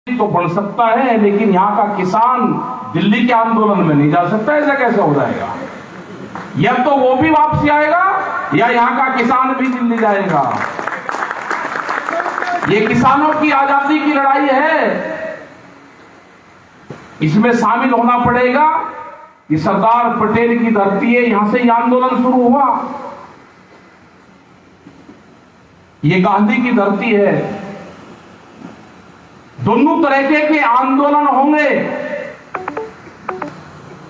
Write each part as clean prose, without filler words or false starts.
तो बढ़ सकता है, लेकिन यहाँ का किसान दिल्ली के आंदोलन में नहीं जा सकता। ऐसा कैसे हो जाएगा? या तो वो भी वापसी आएगा या यहाँ का किसान भी दिल्ली जाएगा। ये किसानों की आजादी की लड़ाई है, इसमें शामिल होना पड़ेगा। कि सरदार पटेल की धरती है, यहां से यह आंदोलन शुरू हुआ। ये गांधी की धरती है। दोनों तरीके के आंदोलन होंगे।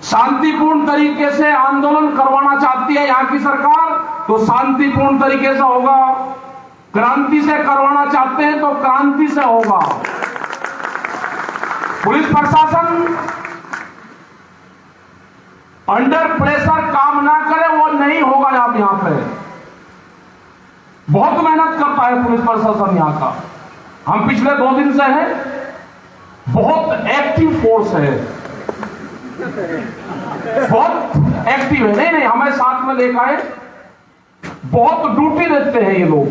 शांतिपूर्ण तरीके से आंदोलन करवाना चाहती है यहां की सरकार तो शांतिपूर्ण तरीके से होगा, क्रांति से करवाना चाहते हैं तो क्रांति से होगा। पुलिस प्रशासन अंडर प्रेशर काम ना करे, वो नहीं होगा। आप यहां पे बहुत मेहनत करता है पुलिस प्रशासन यहां का। हम पिछले 2 दिन से हैं, बहुत एक्टिव फोर्स है, बहुत एक्टिव है। नहीं हमें साथ में लेकर आए, बहुत ड्यूटी देते हैं ये लोग।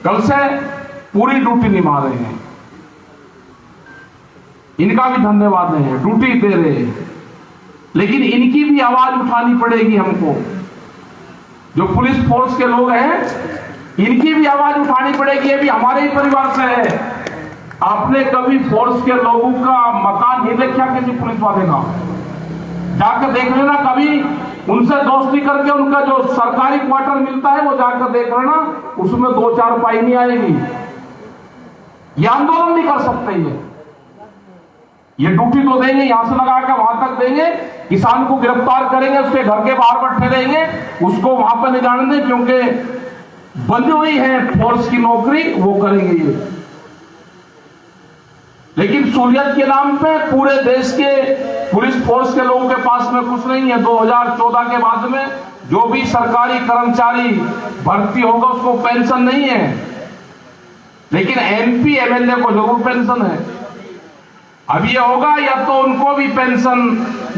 कल से पूरी ड्यूटी निभा रहे हैं, इनका भी धन्यवाद है, ड्यूटी दे रहे हैं। लेकिन इनकी भी आवाज उठानी पड़ेगी हमको। जो पुलिस फोर्स के लोग हैं, इनकी भी आवाज उठानी पड़ेगी। ये भी हमारे ही परिवार से है। आपने कभी फोर्स के लोगों का मकान नहीं देखा किसी पुलिस वाले का? जाकर देख लेना कभी, उनसे दोस्ती करके उनका जो सरकारी क्वार्टर मिलता है वो जाकर देख लेना, उसमें 2-4 पाई नहीं आएगी। ये आंदोलन नहीं कर सकते। ये ड्यूटी तो देंगे, यहां से लगाकर वहां तक देंगे, किसान को गिरफ्तार करेंगे, उसके घर के बाहर बैठे रहेंगे, उसको वहां पर नहीं जाने दें, क्योंकि बंदी हुई है फोर्स की नौकरी, वो करेंगे ये। लेकिन सूलियत के नाम पे पूरे देश के पुलिस फोर्स के लोगों के पास में कुछ नहीं है। 2014 के बाद में जो भी सरकारी कर्मचारी भर्ती होगा उसको पेंशन नहीं है, लेकिन एमपी एमएलए को जरूर पेंशन है। अब ये होगा, या तो उनको भी पेंशन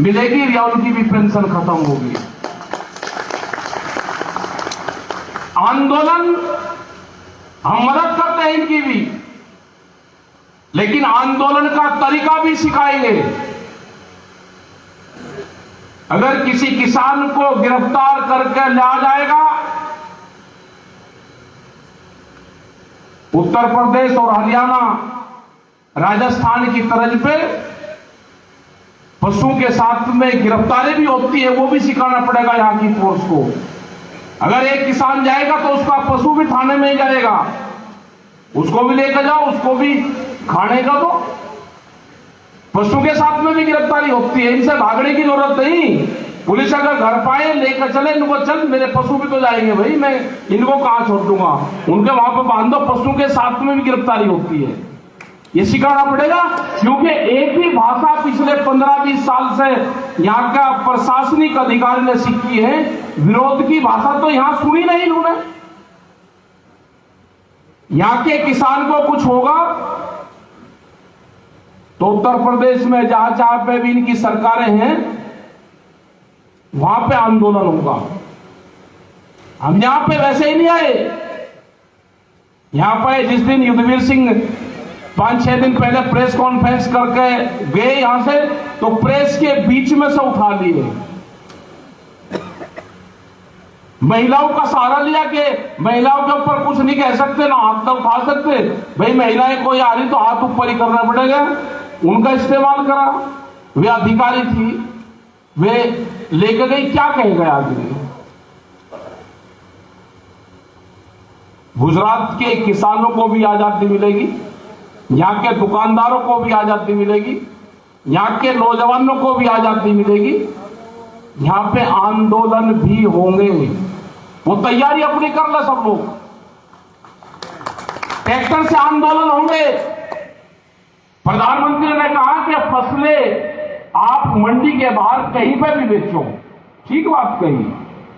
मिलेगी या उनकी भी पेंशन खत्म होगी। आंदोलन हम मदद करते हैं इनकी भी, लेकिन आंदोलन का तरीका भी सिखाएंगे। अगर किसी किसान को गिरफ्तार करके लाया जाएगा, उत्तर प्रदेश और हरियाणा राजस्थान की तर्ज पे पशुओं के साथ में गिरफ्तारी भी होती है, वो भी सिखाना पड़ेगा यहां की फोर्स को। अगर एक किसान जाएगा तो उसका पशु भी थाने में ही जाएगा, उसको भी लेकर जाओ, उसको भी खाने का दो। पशु के साथ में भी गिरफ्तारी होती है, इनसे भागने की जरूरत नहीं। पुलिस अगर घर पाए लेकर चले इनको, चल मेरे पशु भी तो जाएंगे भाई, मैं इनको कहां छोड़ दूंगा, उनके वहां पर बांध दो। पशु के साथ में भी गिरफ्तारी होती है, ये सिखाना पड़ेगा। क्योंकि एक ही भाषा पिछले 15-20 साल से यहाँ का प्रशासनिक अधिकारी ने सीखी है, विरोध की भाषा तो यहां सुनी नहीं इन्होंने। यहां के किसान को कुछ होगा तो उत्तर प्रदेश में जहां जहां पे भी इनकी सरकारें हैं वहां पे आंदोलन होगा। हम यहां पे वैसे ही नहीं आए। यहां पे जिस दिन युद्धवीर सिंह 5-6 दिन पहले प्रेस कॉन्फ्रेंस करके गए यहां से, तो प्रेस के बीच में से उठा लिए, महिलाओं का सहारा लिया कि महिलाओं के ऊपर कुछ नहीं कह सकते, ना हाथ तो उठा सकते। भाई महिलाएं कोई आ रही तो हाथ ऊपर ही करना पड़ेगा, उनका इस्तेमाल करा। वे अधिकारी थी, वे लेकर गई, क्या कहेगा आदमी। गुजरात के किसानों को भी आजादी मिलेगी, यहां के दुकानदारों को भी आजादी मिलेगी, यहां के नौजवानों को भी आजादी मिलेगी। यहां पे आंदोलन भी होंगे, वो तैयारी अपनी कर ले सब लोग। ट्रैक्टर से आंदोलन होंगे। प्रधानमंत्री ने कहा कि फसलें आप मंडी के बाहर कहीं पे भी बेचो, ठीक बात कही,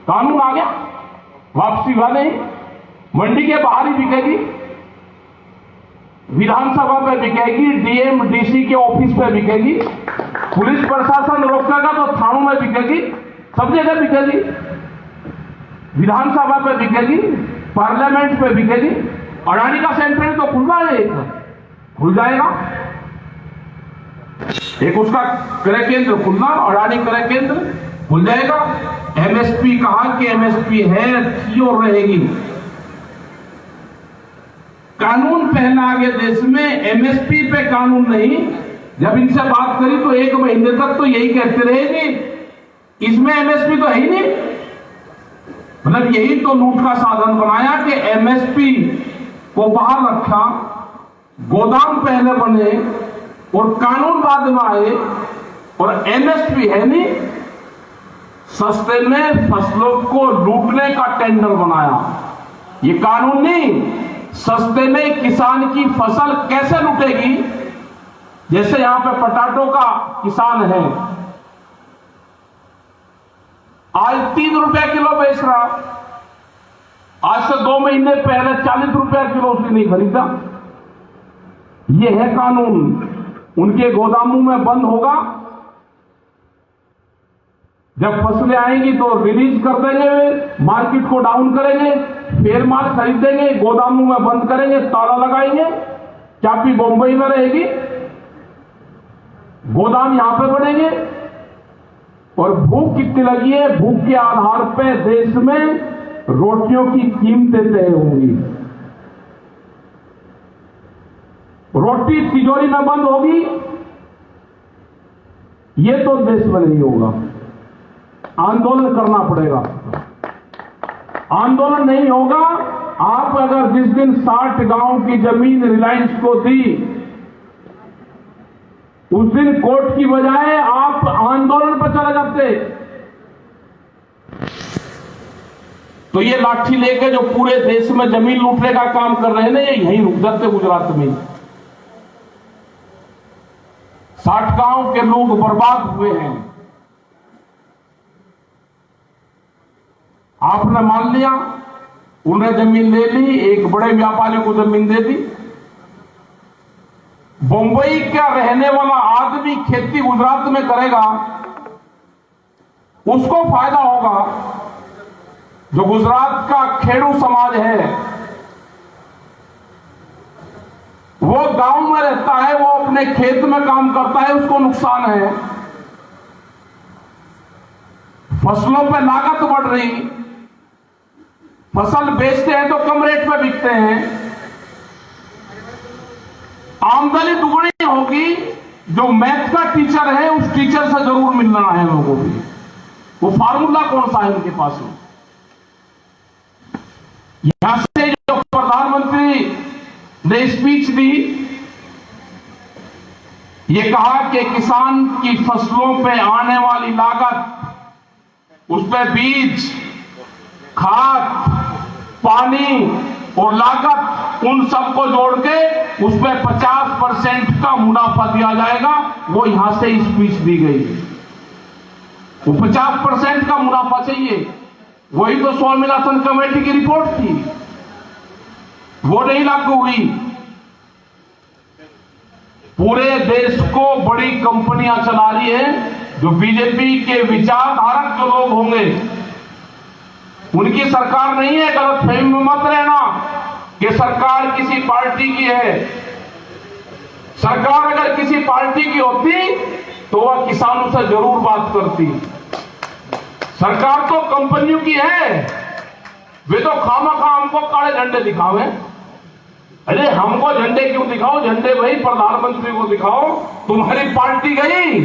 कानून आ गया, वापसी हुआ नहीं, मंडी के बाहर ही बिकेगी, विधानसभा पे बिकेगी, डीएम डीसी के ऑफिस पे बिकेगी, पुलिस प्रशासन रोकेगा तो थानों में बिकेगी, सब जगह बिकेगी, विधानसभा पे बिकेगी, पार्लियामेंट पे बिकेगी। अडानी का सेंटर तो खुला है, खुल जाएगा। एक उसका क्रय केंद्र खुलना, अडानी क्रय केंद्र खुल जाएगा। एमएसपी कहा कि एमएसपी है, थी और रहेगी। कानून पहले आगे देश में, एमएसपी पे कानून नहीं। जब इनसे बात करी तो एक महीने तक तो यही कहते रहे कि इसमें एमएसपी तो है ही नहीं। मतलब यही तो लूट का साधन बनाया कि एमएसपी को बाहर रखा, गोदाम पहले बने और कानून बाद में आए, और एमएसपी है नहीं, सस्ते में फसलों को लूटने का टेंडर बनाया। ये कानून नहीं, सस्ते में किसान की फसल कैसे लूटेगी। जैसे यहां पे पटाटो का किसान है, आज 3 रुपए किलो बेच रहा, आज से 2 महीने पहले 40 रुपए किलो उसने नहीं खरीदा। ये है कानून। उनके गोदामों में बंद होगा, जब फसलें आएंगी तो रिलीज कर देंगे, वे मार्केट को डाउन करेंगे, फिर माल खरीदेंगे, गोदामों में बंद करेंगे, ताला लगाएंगे, चाबी बंबई में रहेगी, गोदाम यहां पे बनेंगे। और भूख कितनी लगी है, भूख के आधार पे देश में रोटियों की कीमतें तय होंगी। रोटी तिजोरी में बंद होगी, ये तो देश में नहीं होगा। आंदोलन करना पड़ेगा। आंदोलन नहीं होगा। आप अगर जिस दिन 60 गांव की जमीन रिलायंस को दी, उस दिन कोर्ट की बजाय आप आंदोलन पर चले जाते। तो ये लाठी लेके जो पूरे देश में जमीन लूटने का काम कर रहे हैं ना, ये यहीं रुक जाते गुजरात में। 60 गांव के लोग बर्बाद हुए हैं। आपने मान लिया, उन्हें जमीन ले ली, एक बड़े व्यापारी को जमीन दे दी। बंबई का रहने वाला आदमी खेती गुजरात में करेगा, उसको फायदा होगा। जो गुजरात का खेड़ू समाज है, वो गांव में रहता है, वो अपने खेत में काम करता है, उसको नुकसान है। फसलों पर लागत बढ़ रही, फसल बेचते हैं तो कम रेट पे बिकते हैं, आमदनी दुगनी होगी। जो मैथ का टीचर है, उस टीचर से जरूर मिलना है लोगों को। वो फार्मूला कौन सा है उनके पास में। यहां से जो प्रधानमंत्री ने स्पीच दी, ये कहा कि किसान की फसलों पे आने वाली लागत, उस पे बीज, खाद, पानी और लागत, उन सबको जोड़ के उस पे 50% का मुनाफा दिया जाएगा। वो यहां से स्पीच दी गई। वो 50% का मुनाफा चाहिए। वही तो स्वामीनाथन कमेटी की रिपोर्ट थी, वो नहीं लागू हुई। पूरे देश को बड़ी कंपनियां चला रही है। जो बीजेपी के विचारधारक जो लोग होंगे, उनकी सरकार नहीं है। गलतफहमी में मत रहना कि सरकार किसी पार्टी की है। सरकार अगर किसी पार्टी की होती तो वह किसानों से जरूर बात करती। सरकार तो कंपनियों की है। वे तो खामखा हमको काले झंडे दिखावे। अरे हमको झंडे क्यों दिखाओ, झंडे भाई प्रधानमंत्री को दिखाओ। तुम्हारी पार्टी गई,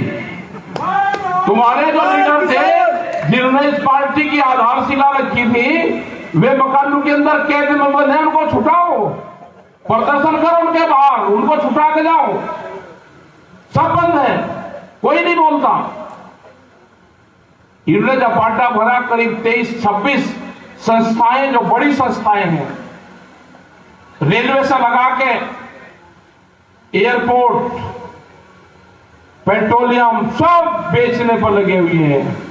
तुम्हारे जो लीडर थे जिन्होंने इस पार्टी की आधारशिला रखी थी, वे मकानों के अंदर कैद में बंद है, उनको छुटाओ, प्रदर्शन करो उनके बाहर, उनको छुटा के जाओ। सब बंद है, कोई नहीं बोलता। इन्होंने जपाटा भरा करीब 23-26 संस्थाएं, जो बड़ी संस्थाएं हैं, रेलवे से लगा के एयरपोर्ट, पेट्रोलियम, सब बेचने पर लगे हुए हैं।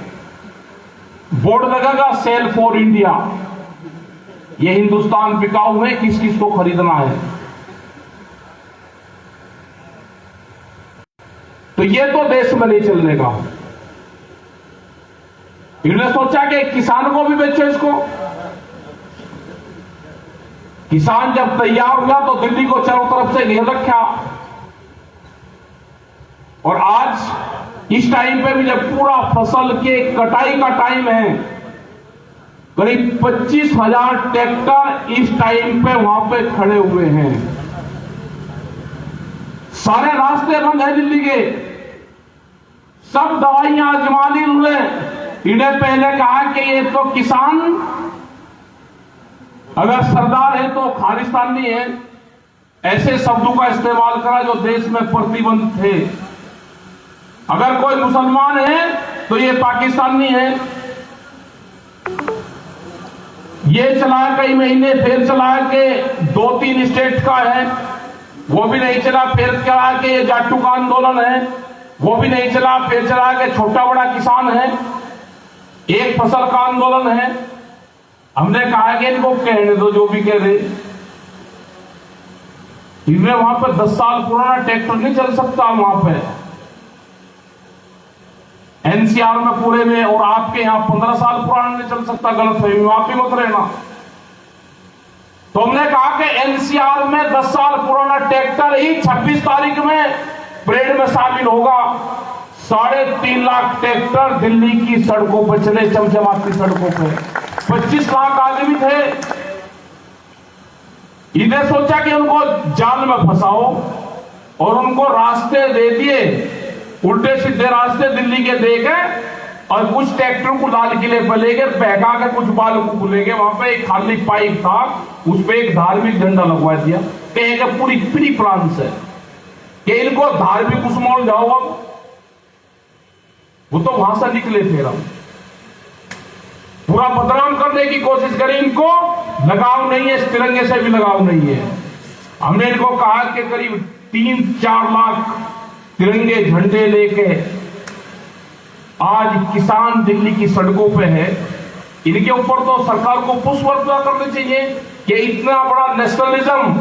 बोर्ड लगेगा सेल फॉर इंडिया। ये हिंदुस्तान बिकाऊ है, किस किस को खरीदना है। तो ये तो देश में नहीं चलने का। इन्होंने सोचा कि किसान को भी बेचो इसको। किसान जब तैयार हुआ तो दिल्ली को चारों तरफ से घेर रखा। और आज इस टाइम पे भी जब पूरा फसल के कटाई का टाइम है, करीब 25,000 ट्रैक्टर इस टाइम पे वहां पे खड़े हुए हैं। सारे रास्ते बंद है दिल्ली के, सब दवाइयां आजमा ली उन्होंने। इन्हें पहले कहा कि ये तो किसान अगर सरदार है तो खालिस्तानी है, ऐसे शब्दों का इस्तेमाल करा जो देश में प्रतिबंध थे। अगर कोई मुसलमान है तो ये पाकिस्तानी है। ये चला कई महीने, फिर चला के 2-3 स्टेट का है, वो भी नहीं चला। फिर चला के ये जाटू का आंदोलन है, वो भी नहीं चला। फिर चला के छोटा बड़ा किसान है, एक फसल का आंदोलन है। हमने कहा कि इनको कहने दो जो भी कह रहे। इनमें वहां पर 10 साल पुराना ट्रैक्टर नहीं चल सकता वहां पे एनसीआर में पूरे में, और आपके यहां 15 साल पुराना नहीं चल सकता। गलत फहमी में आप भी मत रहना। तो हमने कहा कि एनसीआर में 10 साल पुराना ट्रैक्टर ही 26 तारीख में परेड में शामिल होगा। 3.5 लाख ट्रैक्टर दिल्ली की सड़कों पर चले, चमचमाती सड़कों पर। 25 लाख आदमी थे। इन्हें सोचा कि उनको जाल में फंसाओ और उनको रास्ते दे दिए, उल्टे सीधे रास्ते दिल्ली के दे गए, और कुछ ट्रैक्टर को लाल किले पर ले गए, बहका के कुछ बालों को ले गए। वहां पे एक खाली पाइप था, उस पर एक धार्मिक झंडा लगवा दिया। कहेंगे पूरी प्री प्लान से कि इनको धार्मिक उस्मोल जाओ। अब वो तो वहां से निकले, फिर हम पूरा बदनाम करने की कोशिश करी। इनको लगाव नहीं है, इस तिरंगे से भी लगाव नहीं है। हमने इनको कहा कि करीब 3-4 लाख तिरंगे झंडे लेके आज किसान दिल्ली की सड़कों पे है। इनके ऊपर तो सरकार को पुष्पवर्षा करनी चाहिए कि इतना बड़ा नेशनलिज्म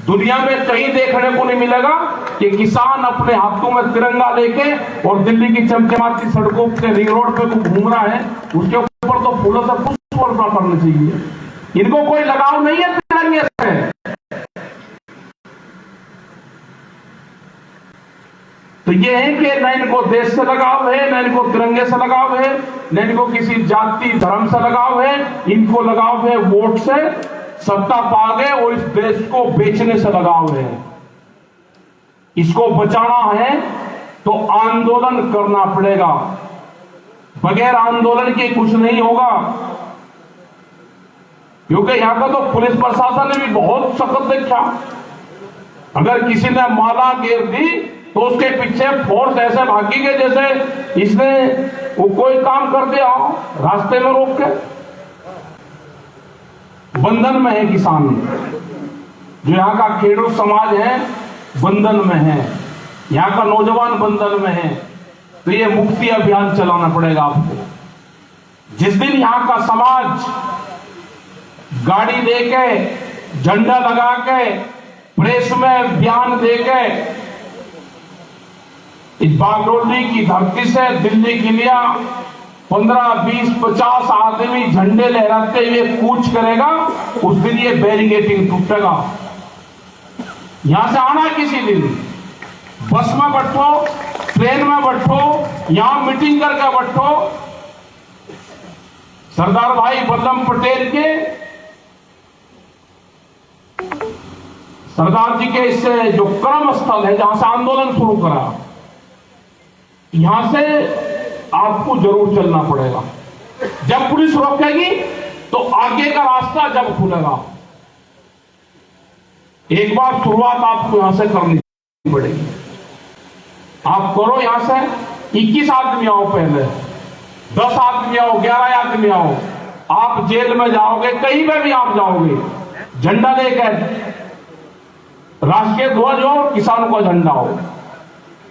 दुनिया में कहीं देखने को नहीं मिलेगा कि किसान अपने हाथों में तिरंगा लेके और दिल्ली की चमचमाती सड़कों के रिंग रोड पे घूम रहा है। उसके ऊपर तो फूलों से पुष्पवर्षा करनी चाहिए। इनको कोई लगाव नहीं है तिरंगे से। तो ये है कि न इनको देश से लगाव है, न इनको तिरंगे से लगाव है, न इनको किसी जाति धर्म से लगाव है। इनको लगाव है वोट से, सत्ता पा गए और इस देश को बेचने से लगाव है। इसको बचाना है तो आंदोलन करना पड़ेगा। बगैर आंदोलन के कुछ नहीं होगा, क्योंकि यहां का तो पुलिस प्रशासन ने भी बहुत सख्त देखा। अगर किसी ने माला घेर दी तो उसके पीछे फोर्स ऐसे भागी गए जैसे इसने वो कोई काम कर दिया रास्ते में रोक के। बंधन में है किसान, जो यहाँ का खेडूत समाज है बंधन में है, यहाँ का नौजवान बंधन में है। तो ये मुक्ति अभियान चलाना पड़ेगा आपको। जिस दिन यहाँ का समाज गाड़ी लेके, झंडा लगा के, प्रेस में बयान देके इस बागडोली की धरती से दिल्ली के लिए 15, 20, 50 आदमी झंडे लहराते हुए कूच करेगा, उस दिन ये बैरिकेडिंग टूटेगा। यहां से आना किसी दिन, बस में बैठो, ट्रेन में बैठो, यहां मीटिंग करके बैठो। सरदार भाई वल्लभ पटेल के, सरदार जी के इससे जो कर्म स्थल है जहां से आंदोलन शुरू करा, यहां से आपको जरूर चलना पड़ेगा। जब पुलिस रोकेगी तो आगे का रास्ता जब खुलेगा। एक बार शुरुआत आपको यहां से करनी पड़ेगी। आप करो यहां से। 21 आदमी आओ, पहले 10 आदमी आओ, 11 आदमी आओ। आप जेल में जाओगे, कहीं पे भी आप जाओगे, झंडा लेकर, राष्ट्रीय ध्वज हो, किसानों का झंडा हो,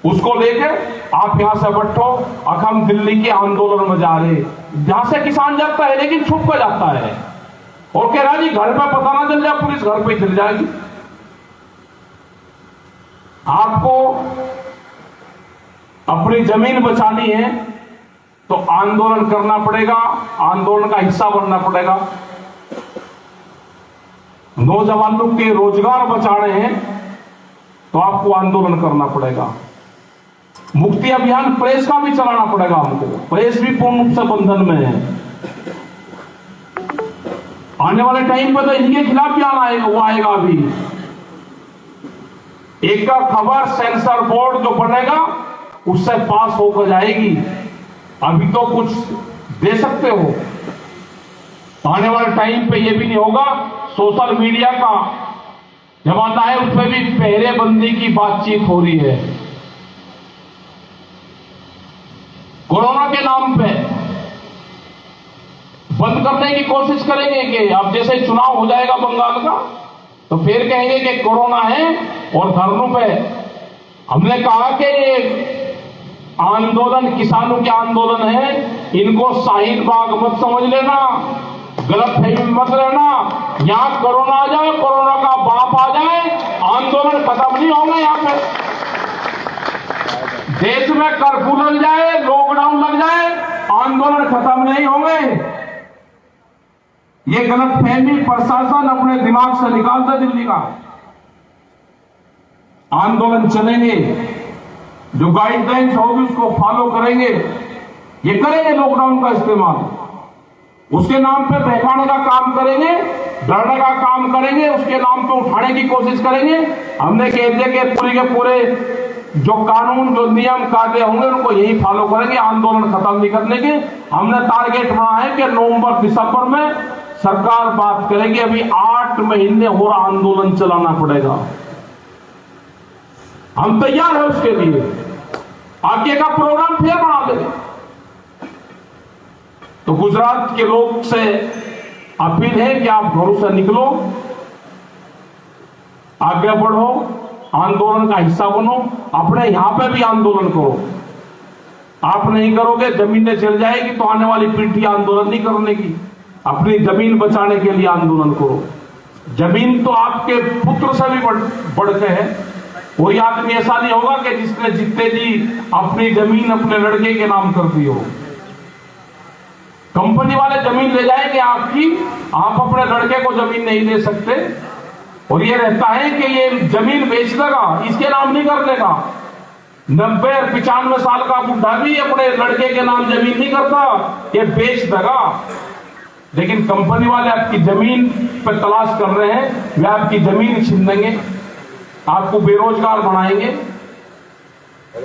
उसको लेकर आप यहां से बैठो। अब हम दिल्ली के आंदोलन में जा रहे, जहां से किसान जाता है लेकिन छुप कर जाता है और कह रहा जी घर पे पता ना चल जाए, पुलिस घर पे चल जाएगी। आपको अपनी जमीन बचानी है तो आंदोलन करना पड़ेगा, आंदोलन का हिस्सा बनना पड़ेगा। नौजवानों के रोजगार बचाने हैं तो आपको आंदोलन करना पड़ेगा। मुक्ति अभियान प्रेस का भी चलाना पड़ेगा हमको, प्रेस भी पूर्ण रूप से बंधन में है। आने वाले टाइम पे तो इनके खिलाफ भी वो आएगा। अभी एक खबर सेंसर बोर्ड जो बनेगा उससे पास होकर जाएगी। अभी तो कुछ दे सकते हो, आने वाले टाइम पे ये भी नहीं होगा। सोशल मीडिया का जमाना है, उसमें भी पहरेबंदी की बातचीत हो रही है। कोरोना के नाम पे बंद करने की कोशिश करेंगे कि अब जैसे चुनाव हो जाएगा बंगाल का तो फिर कहेंगे कि कोरोना है और धरनों पे। हमने कहा कि ये आंदोलन किसानों के आंदोलन है, इनको शाहीन बाग मत समझ लेना, गलतफहमी मत लेना। यहां कोरोना आ जाए, कोरोना का बाप आ जाए, आंदोलन खत्म नहीं होंगे। यहां पे देश में कर्फ्यू लग जाए, लॉकडाउन लग जाए, आंदोलन खत्म नहीं होंगे। ये गलतफहमी प्रशासन अपने दिमाग से निकाल दे। दिल्ली का आंदोलन चलेंगे, जो गाइडलाइंस होगी उसको फॉलो करेंगे। ये करेंगे लॉकडाउन का इस्तेमाल, उसके नाम पे बहकाने का काम करेंगे, डरने का काम करेंगे, उसके नाम पे उठाने की कोशिश करेंगे। हमने कह दिया कि पूरे के पूरे जो कानून, जो नियम कायदे होंगे उनको यही फॉलो करेंगे, आंदोलन खत्म नहीं करने के। हमने टारगेट बनाया है कि नवंबर दिसंबर में सरकार बात करेगी। अभी 8 महीने और आंदोलन चलाना पड़ेगा, हम तैयार है उसके लिए। आगे का प्रोग्राम फिर बना देंगे। तो गुजरात के लोग से अपील है कि आप घरों से निकलो, आगे बढ़ो, आंदोलन का हिस्सा बनो, अपने यहां पे भी आंदोलन करो। आप नहीं करोगे, जमीनें चल जाएगी, तो आने वाली पीढ़ी आंदोलन नहीं करने की। अपनी जमीन बचाने के लिए आंदोलन करो। जमीन तो आपके पुत्र से भी बढ़ के है। कोई आदमी ऐसा नहीं होगा कि जिसने जितने जी अपनी जमीन अपने लड़के के नाम कर दी हो। कंपनी वाले जमीन ले जाएंगे आपकी, आप अपने लड़के को जमीन नहीं दे सकते। और ये रहता है कि ये जमीन बेच देगा, इसके नाम नहीं कर देगा। 90 और 95 साल का बुढ़ा भी अपने लड़के के नाम जमीन नहीं करता, ये बेच देगा। लेकिन कंपनी वाले आपकी जमीन पर तलाश कर रहे हैं, वे आपकी जमीन छीन देंगे, आपको बेरोजगार बनाएंगे।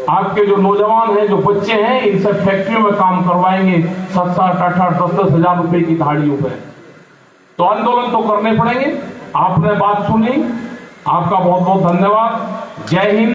आपके जो नौजवान हैं, जो बच्चे हैं, इनसे फैक्ट्रियों में काम करवाएंगे 7-7, 8-8, 10-10 हजार रुपए की दिहाड़ियों पे। तो आंदोलन तो करने पड़ेंगे। आपने बात सुनी, आपका बहुत बहुत धन्यवाद। जय हिंद।